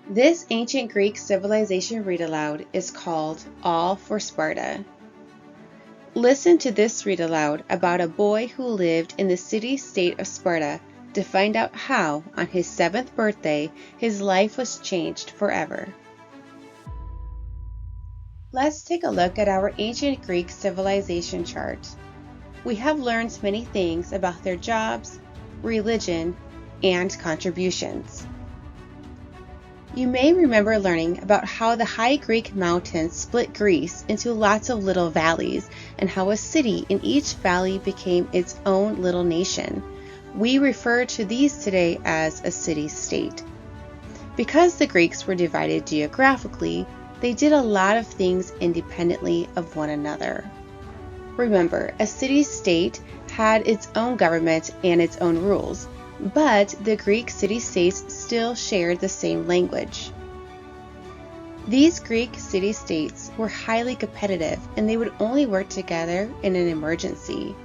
This ancient Greek civilization read aloud is called All for Sparta. Listen to this read aloud about a boy who lived in the city-state of Sparta to find out how, on his 7th birthday, his life was changed forever. Let's take a look at our ancient Greek civilization chart. We have learned many things about their jobs, religion, and contributions. You may remember learning about how the high Greek mountains split Greece into lots of little valleys and how a city in each valley became its own little nation. We refer to these today as a city-state. Because the Greeks were divided geographically, they did a lot of things independently of one another. Remember, a city-state had its own government and its own rules, but the Greek city-states still shared the same language. These Greek city-states were highly competitive and they would only work together in an emergency.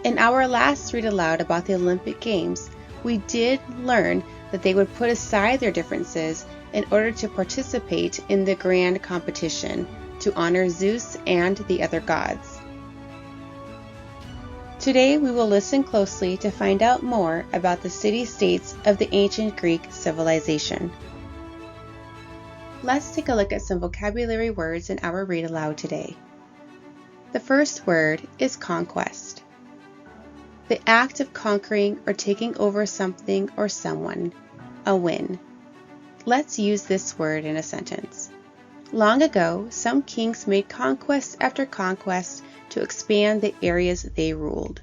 In our last read aloud about the Olympic Games, we did learn that they would put aside their differences in order to participate in the grand competition to honor Zeus and the other gods. Today we will listen closely to find out more about the city-states of the ancient Greek civilization. Let's take a look at some vocabulary words in our read aloud today. The first word is conquest. The act of conquering or taking over something or someone, a win. Let's use this word in a sentence. Long ago, some kings made conquest after conquest to expand the areas they ruled.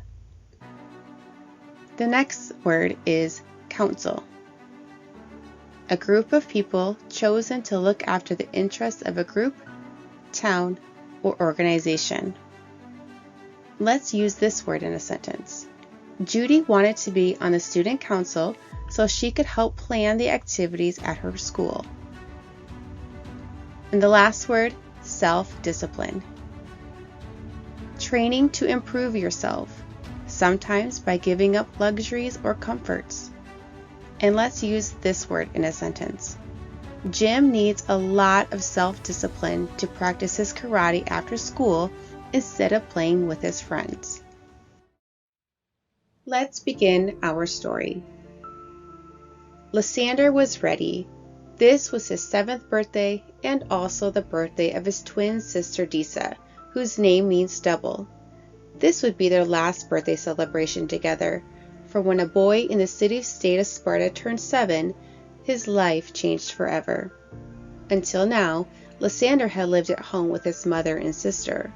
The next word is council. A group of people chosen to look after the interests of a group, town, or organization. Let's use this word in a sentence. Judy wanted to be on the student council so she could help plan the activities at her school. And the last word, self-discipline. Training to improve yourself, sometimes by giving up luxuries or comforts. And let's use this word in a sentence. Jim needs a lot of self-discipline to practice his karate after school instead of playing with his friends. Let's begin our story. Leander was ready. This was his 7th birthday and also the birthday of his twin sister Disa, whose name means double. This would be their last birthday celebration together, for when a boy in the city-state of Sparta turned 7, his life changed forever. Until now, Leander had lived at home with his mother and sister.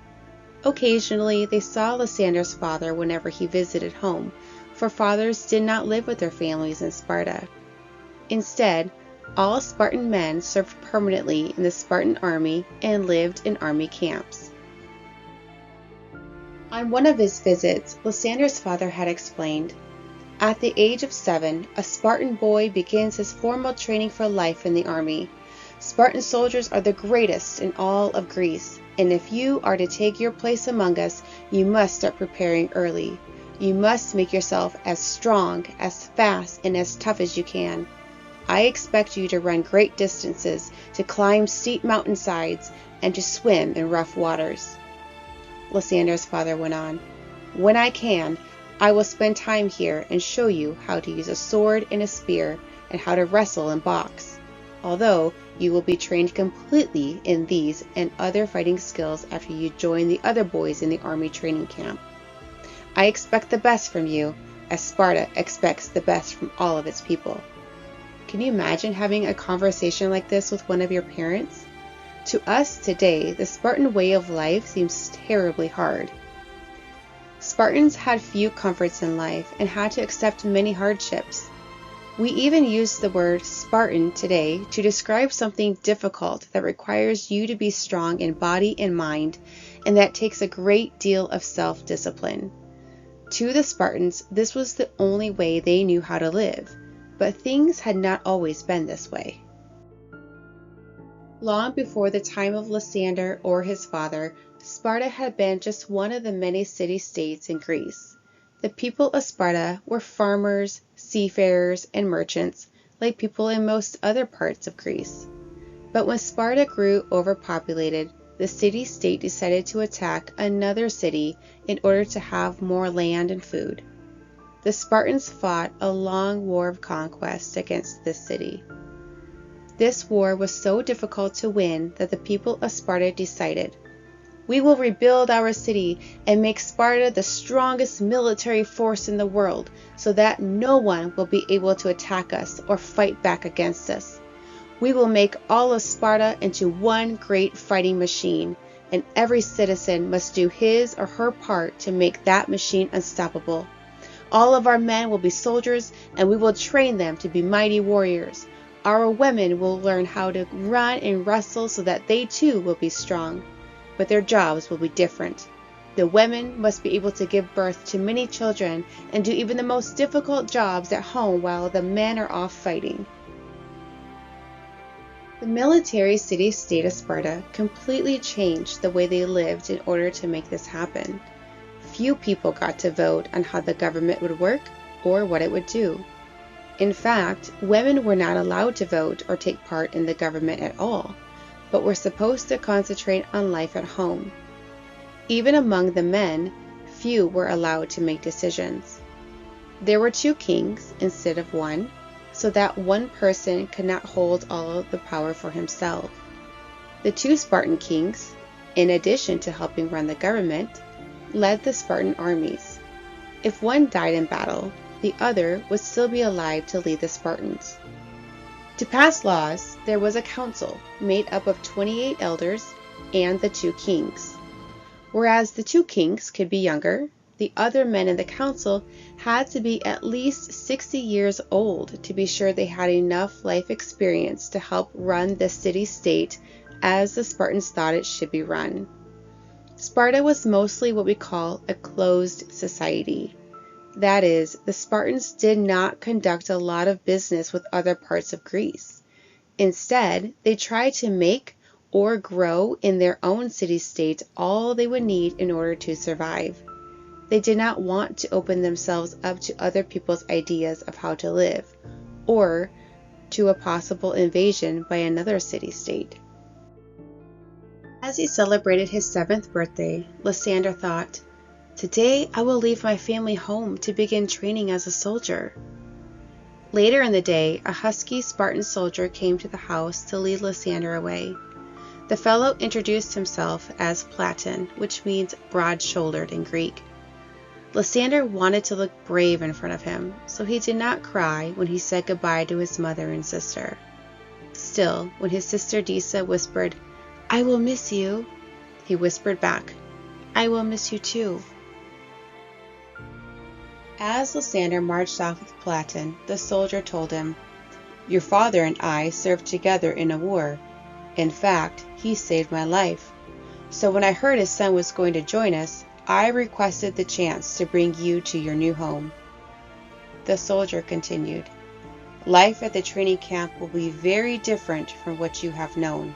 Occasionally, they saw Leander's father whenever he visited home, for fathers did not live with their families in Sparta. Instead, all Spartan men served permanently in the Spartan army and lived in army camps. On one of his visits, Leander's father had explained, "At the age of 7, a Spartan boy begins his formal training for life in the army. Spartan soldiers are the greatest in all of Greece, and if you are to take your place among us, you must start preparing early. You must make yourself as strong, as fast, and as tough as you can. I expect you to run great distances, to climb steep mountainsides, and to swim in rough waters." Leander's father went on, "When I can, I will spend time here and show you how to use a sword and a spear and how to wrestle and box, although you will be trained completely in these and other fighting skills after you join the other boys in the army training camp. I expect the best from you, as Sparta expects the best from all of its people." Can you imagine having a conversation like this with one of your parents? To us today, the Spartan way of life seems terribly hard. Spartans had few comforts in life and had to accept many hardships. We even use the word Spartan today to describe something difficult that requires you to be strong in body and mind, and that takes a great deal of self-discipline. To the Spartans, this was the only way they knew how to live, but things had not always been this way. Long before the time of Leander or his father, Sparta had been just one of the many city-states in Greece. The people of Sparta were farmers, seafarers, and merchants, like people in most other parts of Greece. But when Sparta grew overpopulated, the city-state decided to attack another city in order to have more land and food. The Spartans fought a long war of conquest against this city. This war was so difficult to win that the people of Sparta decided, "We will rebuild our city and make Sparta the strongest military force in the world so that no one will be able to attack us or fight back against us. We will make all of Sparta into one great fighting machine, and every citizen must do his or her part to make that machine unstoppable. All of our men will be soldiers, and we will train them to be mighty warriors. Our women will learn how to run and wrestle so that they too will be strong. But their jobs will be different. The women must be able to give birth to many children and do even the most difficult jobs at home while the men are off fighting." The military city-state of Sparta completely changed the way they lived in order to make this happen. Few people got to vote on how the government would work or what it would do. In fact, women were not allowed to vote or take part in the government at all, but were supposed to concentrate on life at home. Even among the men, few were allowed to make decisions. There were 2 kings instead of 1, so that one person could not hold all of the power for himself. The 2 Spartan kings, in addition to helping run the government, led the Spartan armies. If one died in battle, the other would still be alive to lead the Spartans. To pass laws, there was a council made up of 28 elders and the 2 kings. Whereas the 2 kings could be younger, the other men in the council had to be at least 60 years old to be sure they had enough life experience to help run the city-state as the Spartans thought it should be run. Sparta was mostly what we call a closed society. That is, the Spartans did not conduct a lot of business with other parts of Greece. Instead, they tried to make or grow in their own city-state all they would need in order to survive. They did not want to open themselves up to other people's ideas of how to live, or to a possible invasion by another city-state. As he celebrated his 7th birthday, Leander thought, "Today I will leave my family home to begin training as a soldier." Later in the day, a husky Spartan soldier came to the house to lead Leander away. The fellow introduced himself as Platon, which means broad-shouldered in Greek. Leander wanted to look brave in front of him, so he did not cry when he said goodbye to his mother and sister. Still, when his sister Disa whispered, "I will miss you," he whispered back, "I will miss you too." As Leander marched off with Platon, the soldier told him, "Your father and I served together in a war. In fact, he saved my life. So when I heard his son was going to join us, I requested the chance to bring you to your new home." The soldier continued, "Life at the training camp will be very different from what you have known.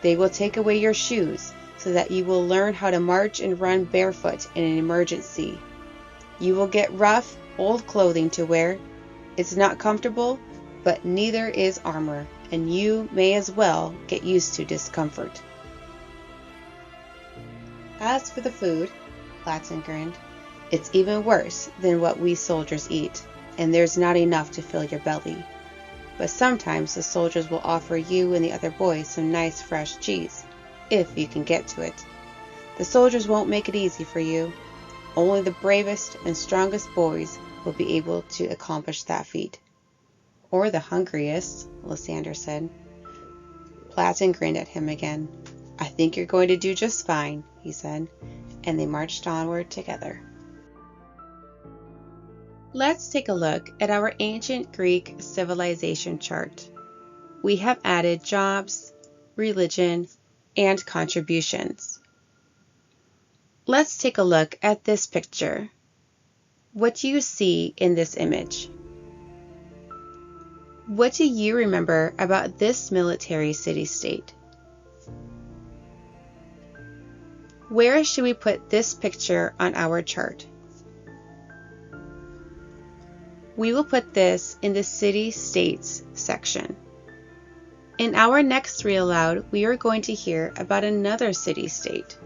They will take away your shoes so that you will learn how to march and run barefoot in an emergency. You will get rough, old clothing to wear. It's not comfortable, but neither is armor, and you may as well get used to discomfort." As for the food, Platon grinned, "It's even worse than what we soldiers eat, and there's not enough to fill your belly. But sometimes the soldiers will offer you and the other boys some nice fresh cheese, if you can get to it. The soldiers won't make it easy for you. Only the bravest and strongest boys will be able to accomplish that feat." "Or the hungriest," Leander said. Platon grinned at him again. "I think you're going to do just fine," he said, and they marched onward together. Let's take a look at our ancient Greek civilization chart. We have added jobs, religion, and contributions. Let's take a look at this picture. What do you see in this image? What do you remember about this military city-state? Where should we put this picture on our chart? We will put this in the city-states section. In our next Read Aloud, we are going to hear about another city-state.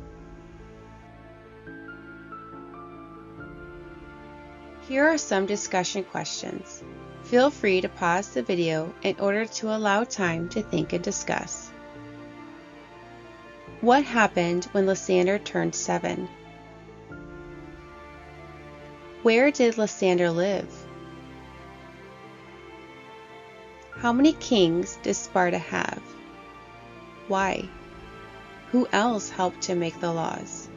Here are some discussion questions. Feel free to pause the video in order to allow time to think and discuss. What happened when Leander turned 7? Where did Leander live? How many kings does Sparta have? Why? Who else helped to make the laws?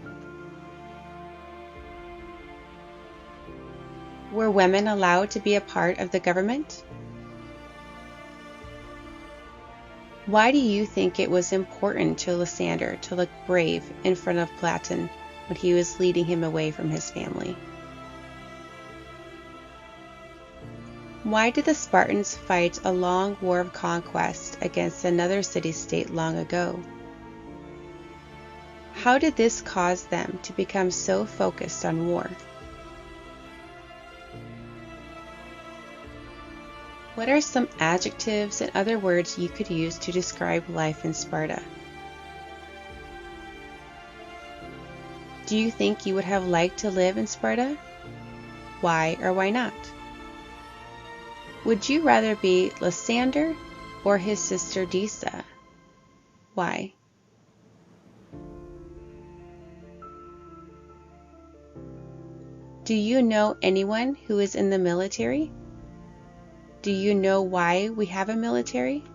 Were women allowed to be a part of the government? Why do you think it was important to Leander to look brave in front of Spartan when he was leading him away from his family? Why did the Spartans fight a long war of conquest against another city-state long ago? How did this cause them to become so focused on war? What are some adjectives and other words you could use to describe life in Sparta? Do you think you would have liked to live in Sparta? Why or why not? Would you rather be Leander or his sister Disa? Why? Do you know anyone who is in the military? Do you know why we have a military?